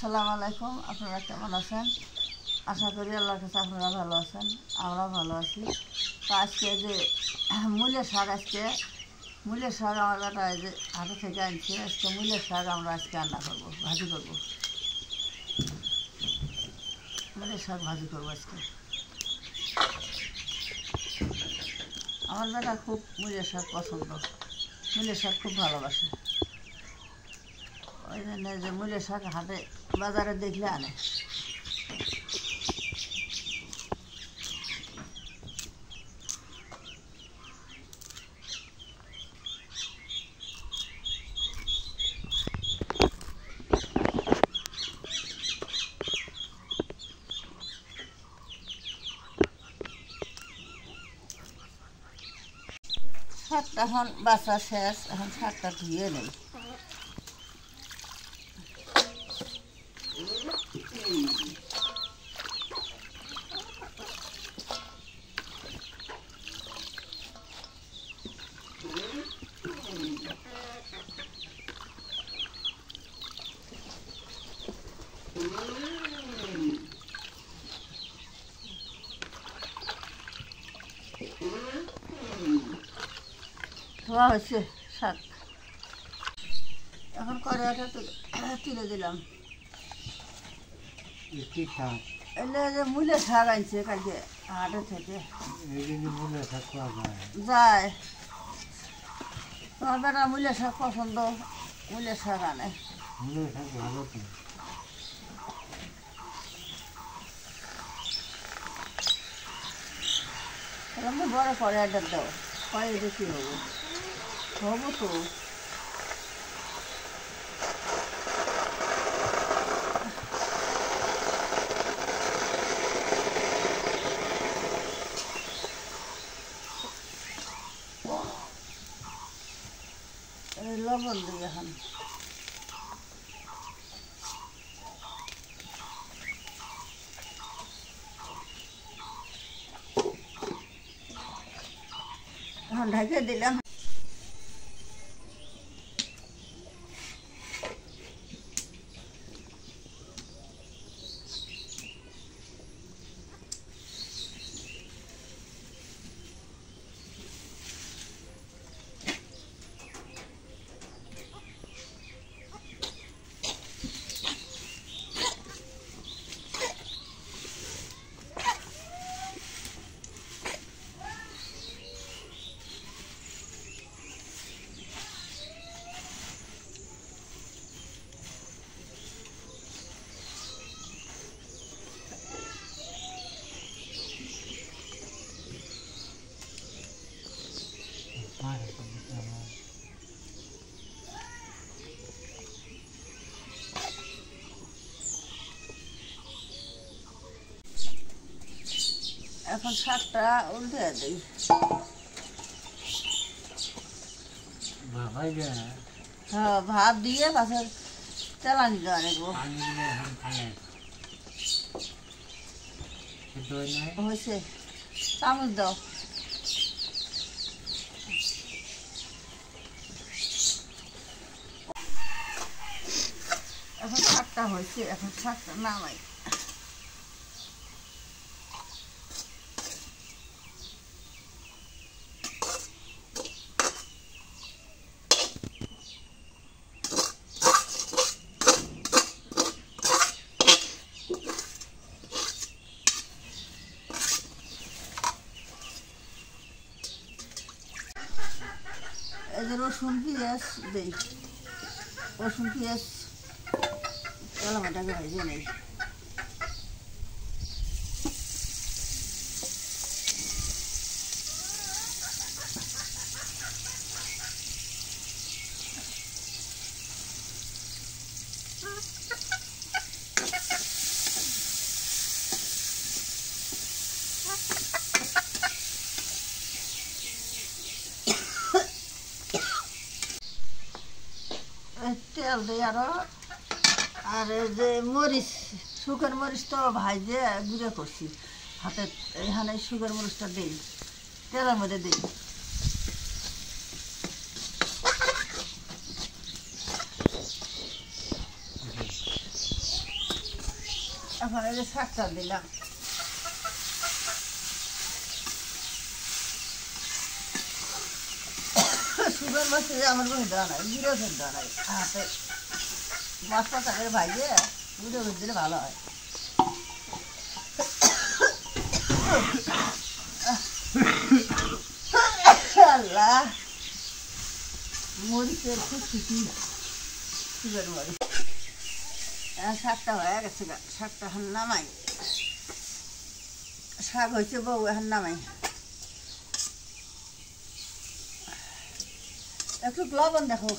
আসসালামু আলাইকুম। আপনারা কেমন আছেন? আশা করি আল্লাহর কাছে আপনারা ভালো আছেন, আমরাও ভালো আছি। তো আজকে যে মূলের শাক, মূলের শাক আমার বেটা এই যে হাতে থেকে আনছে। আজকে মূলের শাক আমরা রান্না করবো, ভাজি করবো। মূলের শাক ভাজি করবো আজকে। আমার বেটা খুব মূলের শাক পছন্দ, মূলের শাক খুব ভালোবাসে। ওই জন্য যে মূলের শাক হাটে বাজারে দেখলে আনে। শাকটা এখন বাছা শেষ, এখন শাকটা ধুয়ে নেই। ধোয়া হয়েছে শাক, এখন কড়াইটা তুলে দিলাম। এলে যে মূলের শাক আনছে কালকে হাটে থেকে যায়। তোমার বেটা মূলের শাক পছন্দ, মূলের শাক আনে। বড় কড়াইটা দাও, কড়াইটা কি হবো হবো তো। লবণ দিই এখন। এখন ঢাকে দিলাম। এখন শাকটা উল্টে দিই। হ্যাঁ, ভাত দিয়ে পাশে তেলানি দেওয়া নেবো। হয়েছে, চামচ দাও। এখন শাকটা হয়েছে, এখন শাকটা নামাই। এই যে রসুন পেঁয়াজ দিই, রসুন পেঁয়াজ তেলামাটাকে ভেজে নেই। তেল দিই আরো। আর এই যে মরিচ, শুকনো মরিচ তো ভাজে গুঁড়ো করছি হাতে, এখানে শুকনো মরিচটা দিই, তেলের মধ্যে দিই। এখন এই যে শাকটা দিলাম। সুগার মাছ আমার কোনো দেওয়া নাই, জিরো ফের দেওয়া নাই। হাতে মাছটা তাকে ভাইয়ে জিরো ফের দিলে ভালো হয়। আল্লাহ, মরিচের খুব খুশি সুগার মরিচ। শাকটা হয়ে গেছে, শাকটা এখন নামাই। শাক হয়েছে বউ, এখন নামাই। একটু লবণ দেখো।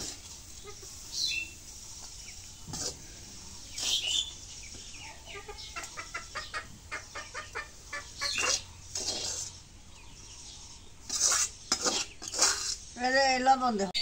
লবণ দেখো।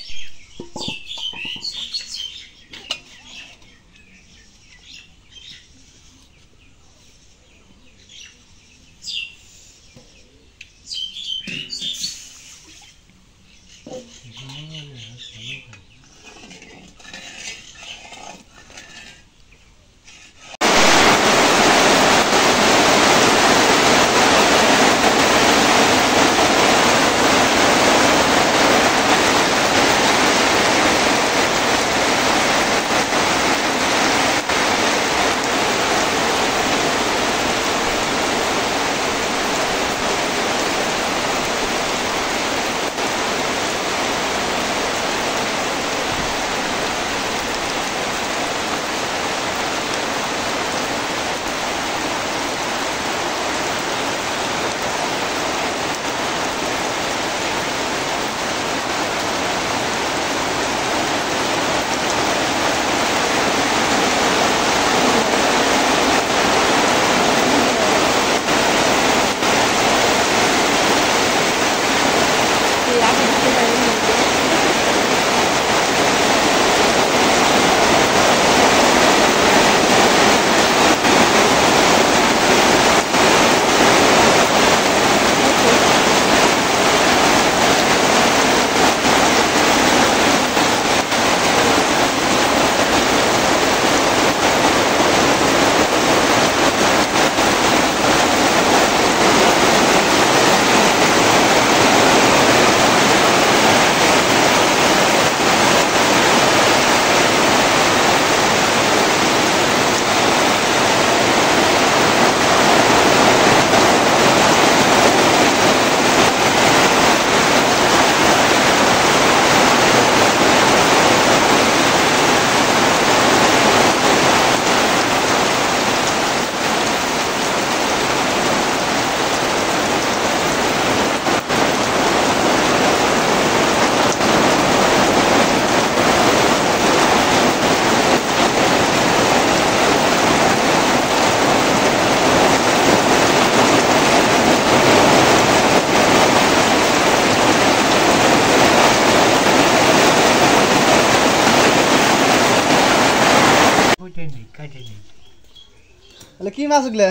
কি মাছ ওগুলা?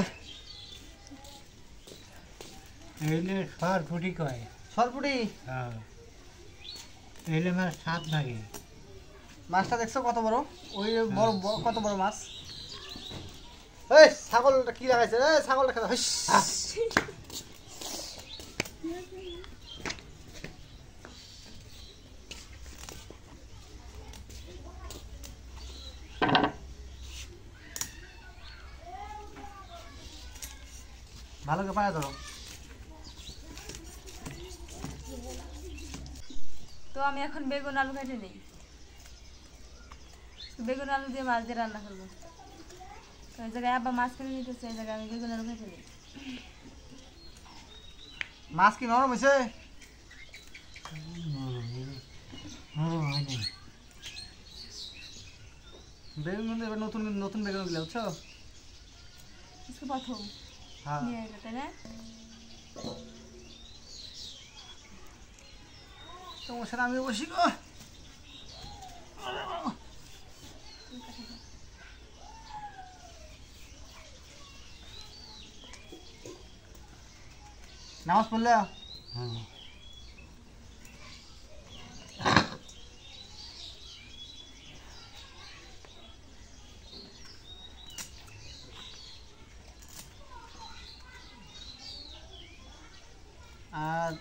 এলে সরপুটি কয়। সরপুটি? হ্যাঁ, এলে মাছ সাত লাগে। মাছটা দেখছো কত বড়? ওই বড় কত বড় মাছ? এই ছাগলটা কি লাগাইছে রে? ছাগলটা খেতে হইস। ভালো করে পায়া ধরো। তো আমি এখন বেগুন আলু কেটে নিই। বেগুন আলু দিয়ে মাছ দিয়ে রান্না করবো। তো এই জায়গায় আবার মাছ কেটে নিতেছে, এই জায়গায় আমি বেগুন আলু কেটে নিই। মাছ কি নরম হয়েছে? বেগুন কিন্তু এবার নতুন নতুন বেগুন গুলো বুঝছো? প্রথম হ্যাঁ নিয়ে এলো, তাই না? তোমার সাথে আমি বসি গো। নামাজ পড়লে? হ্যাঁ, আর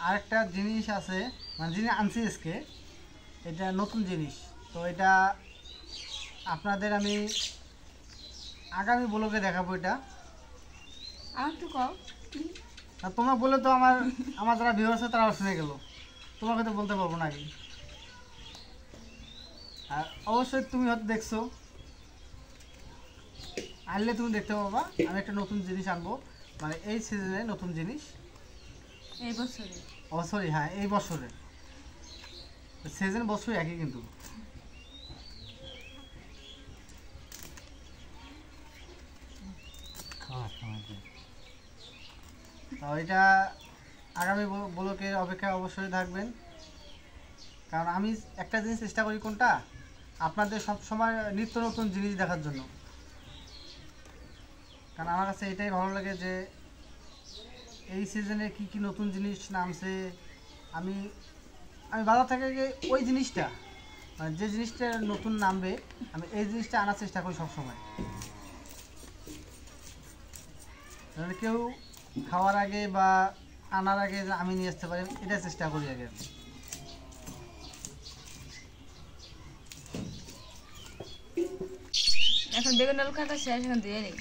আরেকটা জিনিস আছে, মানে যিনি আনছি আজকে, এটা নতুন জিনিস। তো এটা আপনাদের আমি আগামী ব্লগে দেখাবো। এটা আমার তো কও আর তোমরা বলে তো আমার যারা ভিউ আছে তারা শুনে গেল, তোমাকে তো বলতে পারবো নাকি। আর অবশ্যই তুমি হয়তো দেখছো, আনলে তুমি দেখতে পাবা। আমি একটা নতুন জিনিস আনবো, মানে এই সিজনে নতুন জিনিস, এই বছরে সরি হ্যাঁ এই বছরে। সিজন বছরই একই কিন্তু। তো এটা আগামী ব্লকের অপেক্ষায় অবশ্যই থাকবেন, কারণ আমি একটা জিনিস চেষ্টা করি কোনটা, আপনাদের সব সময় নিত্য নতুন জিনিস দেখার জন্য। কারণ আমার কাছে এটাই ভালো লাগে যে এই সিজনে কি কি নতুন জিনিস নামছে, আমি বাজার থেকে ওই জিনিসটা, মানে যে জিনিসটা নতুন নামবে আমি এই জিনিসটা আনার চেষ্টা করি সবসময়। মানে কেউ খাওয়ার আগে বা আনার আগে যে আমি নিয়ে আসতে পারি, এটা চেষ্টা করি আগে। এখন বেগুন আলু কাটা শেষ, এখন দিয়ে নেই।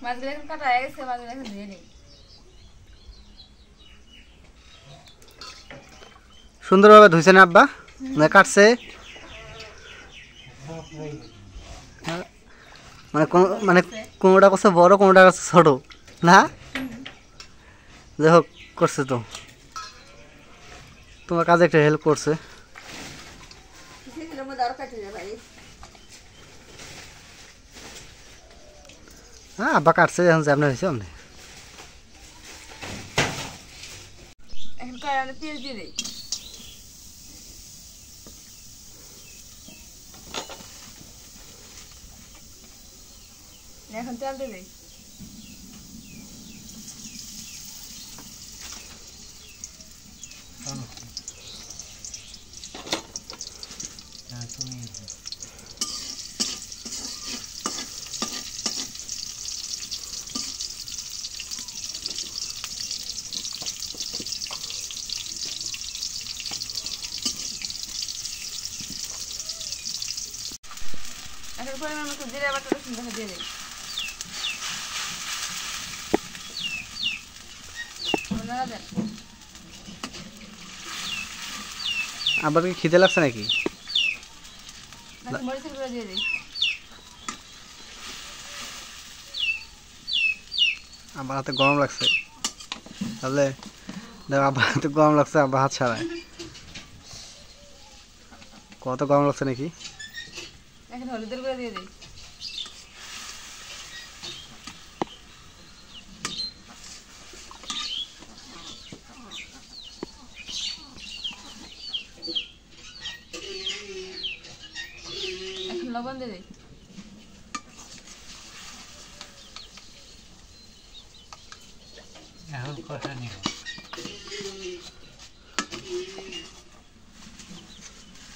মাছগুলো এখন কাটা হয়ে গেছে, মাছগুলো এখন দিয়ে নেই। সুন্দরভাবে ধুইছে না আব্বা, না কাটছে, মানে কোনোটা করছে বড়, কোনোটা করছে ছোট না, যাই হোক করছে। তো তোমার কাজে একটা হেল্প করছে। হ্যাঁ আব্বা কাটছে, এখন যেমন হয়েছে আপনি। এখন কড়াইতে পেঁয়াজ দিয়ে দেই। এখন তেল দিয়ে দেই। এখন পরিমাণ মতো জিরা বাটা রসুন বাটা দিয়ে দেই। নাড়া দেন। আবার কি খিদে লাগছে নাকি? নাকি মরিচের গুঁড়ো দিয়ে দিই। আমার হাতে গরম লাগছে, তাহলে দেখো আবার হাতে গরম লাগছে, আবার হাত ছাড়ায়। কত গরম লাগছে নাকি? এখন হলুদের গুঁড়ো দিয়ে দিই। এখন লবণ দিয়ে দিই। এখন কষা নিও।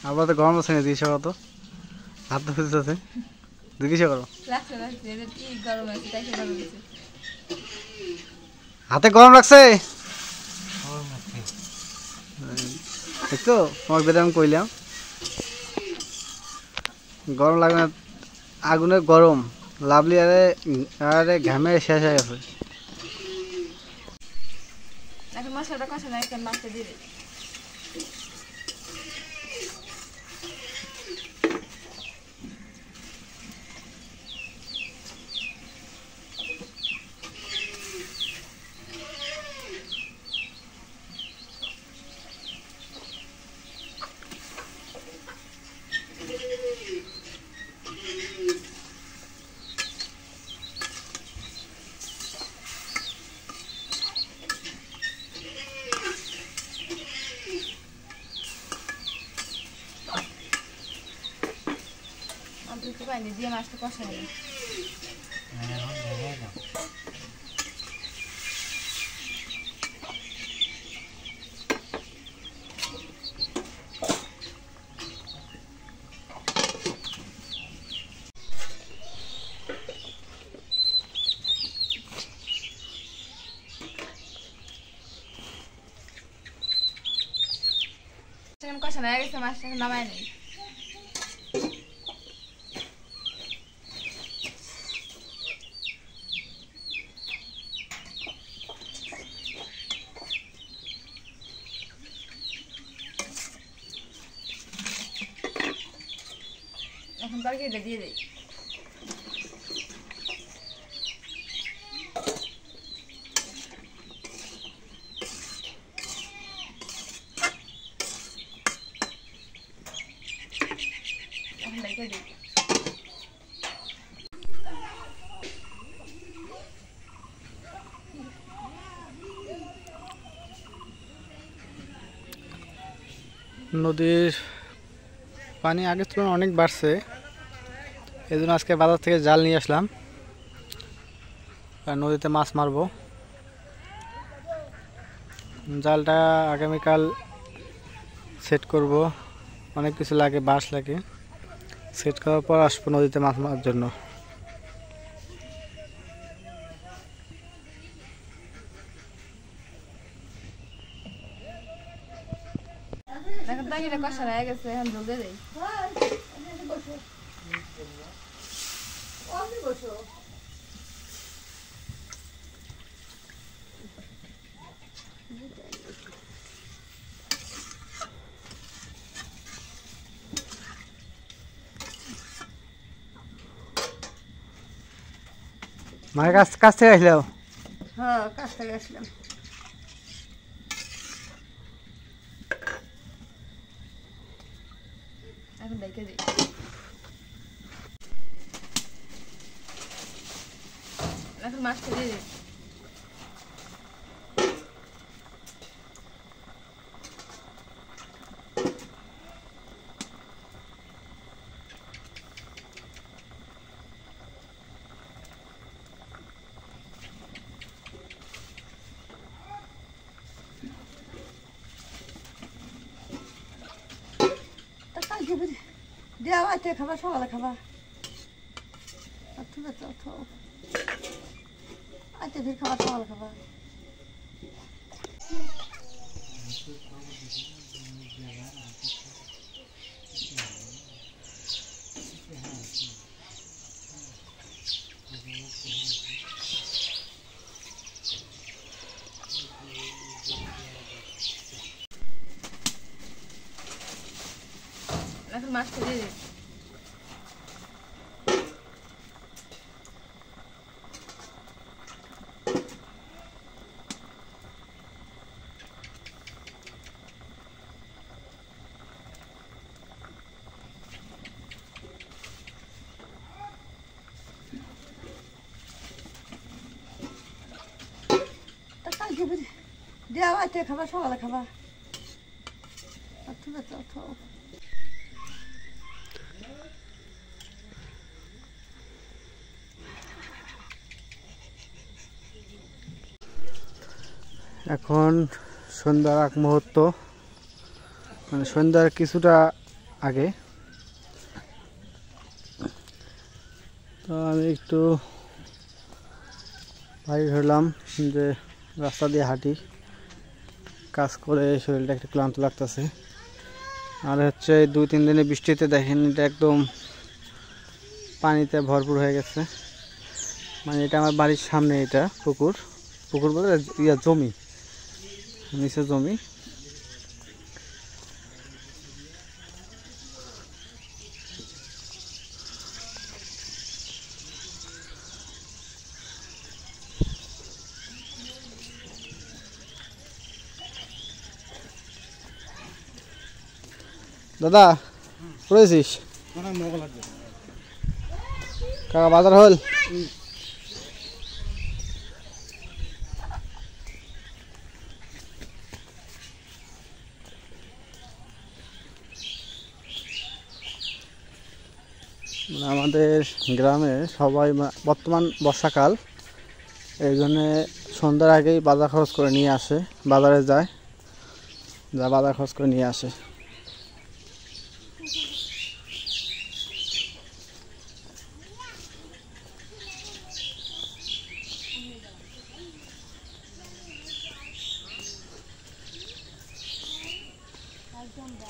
আবার তো গরম লাগছে না, দিয়েছে কত হাত তো খুঁজতেছে, দিয়েছে করো লাগছে লাগছে, এদের কি গরম আছে তাই গরম আছে। হাতে গরম লাগছে, গরম আছে। দেখছো তোমার বেদে আমি কইলাম গরম লাগে না, আগুনের গরম। লাভলি আরে আরে ঘামে শেষ হয়ে গেছে। এখন মশলাটা কষা না, এখন মাছটা দিয়ে দিই। পানি দিয়ে মাছটা কষাই নিই। এখন দেখে দাও। এখন কষানো হয়ে গেছে, মাছটা নামাই নিই। এখন তরকারিটা দিয়ে দিই। এখন ঢেকে দিই। নদীর পানি আগের তুলনায় অনেক বাড়ছে, এই জন্য আজকে বাজার থেকে জাল নিয়ে আসলাম আর নদীতে মাছ মারবো। জালটা আগামীকাল সেট করব, অনেক কিছু লাগে, বাঁশ লাগে। সেট করার পর আসবো নদীতে মাছ মারার জন্য। এখন তরকারিটা কষানো হয়ে গেছে, এখন জল দিয়ে দিই। মায়ের কাছ থেকে আসলাম। হ্যাঁ, কাছ থেকে আসলাম। এখন ঢেকে দিই। এখন মাছটা দিয়ে দিই। তা কালকে দেওয়া রাতে খাবা, সকালে খাবা। ঠিক আছে, আচ্ছা ফির খাবা, সকালে খাবা। এখন মাছটা দিয়ে দিই। তা কালকে দেওয়া রাতে খাবা, সকালে খাবা। ঠিক আছে, এখন সন্ধ্যার আগ মুহূর্ত, মানে সন্ধ্যার কিছুটা আগে। তো আমি একটু বাইরে হলাম যে রাস্তা দিয়ে হাঁটি, কাজ করে শরীরটা একটু ক্লান্ত লাগতেছে। আর হচ্ছে 2-3 দিনে বৃষ্টিতে দেখেন এটা একদম পানিতে ভরপুর হয়ে গেছে। মানে এটা আমার বাড়ির সামনে, এটা পুকুর বলতে জমি, নিচে জমি। দাদা করেছিস কাকা বাজার হল? মানে আমাদের গ্রামে সবাই বর্তমান বর্ষাকাল, এই জন্যে সন্ধ্যার আগেই বাজার খরচ করে নিয়ে আসে, বাজারে যায়, যা বাজার খরচ করে নিয়ে আসে।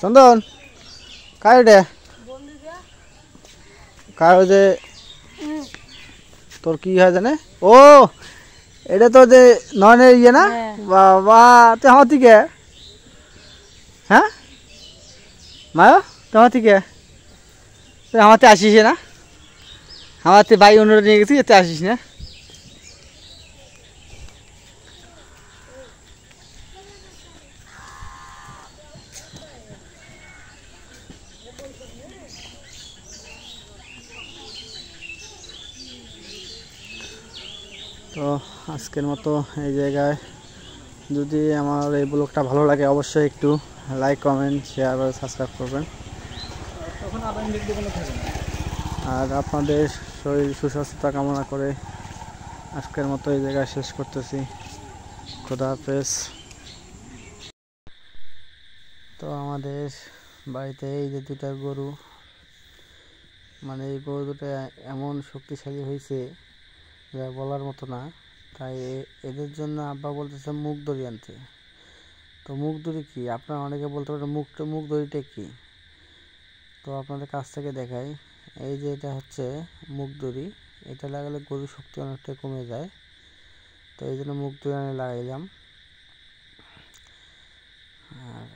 চন্দন কার রে কার যে তোর কি হয় জানে? ও এটা তো যে নয়নের ইয়ে না? বাবা তুই আমার থেকে, হ্যাঁ মায়ো তোমার থেকে তুই আমাতে আসিস না? আমাতে ভাই অন্যরা নিয়ে গেছি, এতে আসিস না? তো আজকের মতো এই জায়গায়, যদি আমার এই ব্লগটা ভালো লাগে অবশ্যই একটু লাইক, কমেন্ট, শেয়ার আর সাবস্ক্রাইব করবেন। আর আপনাদের শরীর সুস্বাস্থ্যতা কামনা করে আজকের মতো এই জায়গায় শেষ করতেছি। খোদা হাফেজ। তো আমাদের বাড়িতে এই যে দুটা গরু, মানে এই গরু দুটো এমন শক্তিশালী হয়েছে যা বলার মতো না। তাই এদের জন্য আব্বা বলতেছে মুগ দড়ি আনতে। তো মুগ দড়ি কি, আপনারা অনেকে বলতে পারেন মুগ দড়িটা কি? তো আপনাদের কাছ থেকে দেখাই। এই যে এটা হচ্ছে মুগ দড়ি, এটা লাগালে গরুর শক্তি অনেকটাই কমে যায়। তো এই জন্য মুগ দড়ি আমি লাগাইলাম। আর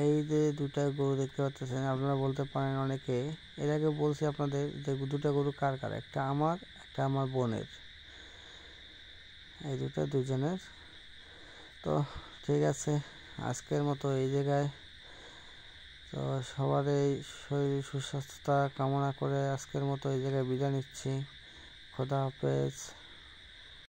এই যে দুটা গরু দেখতে পাচ্ছেন, আপনারা বলতে পারেন অনেকে, এর আগে বলছি আপনাদের যে দুটা গরু কার কার, একটা আমার, একটা আমার বোনের, এই দুটা দুজনের। তো ঠিক আছে, আজকের মতো এই জায়গায়, তো সবার এই শরীর সুস্বাস্থ্যতা কামনা করে আজকের মতো এই জায়গায় বিদায় নিচ্ছি। খোদা হাফেজ।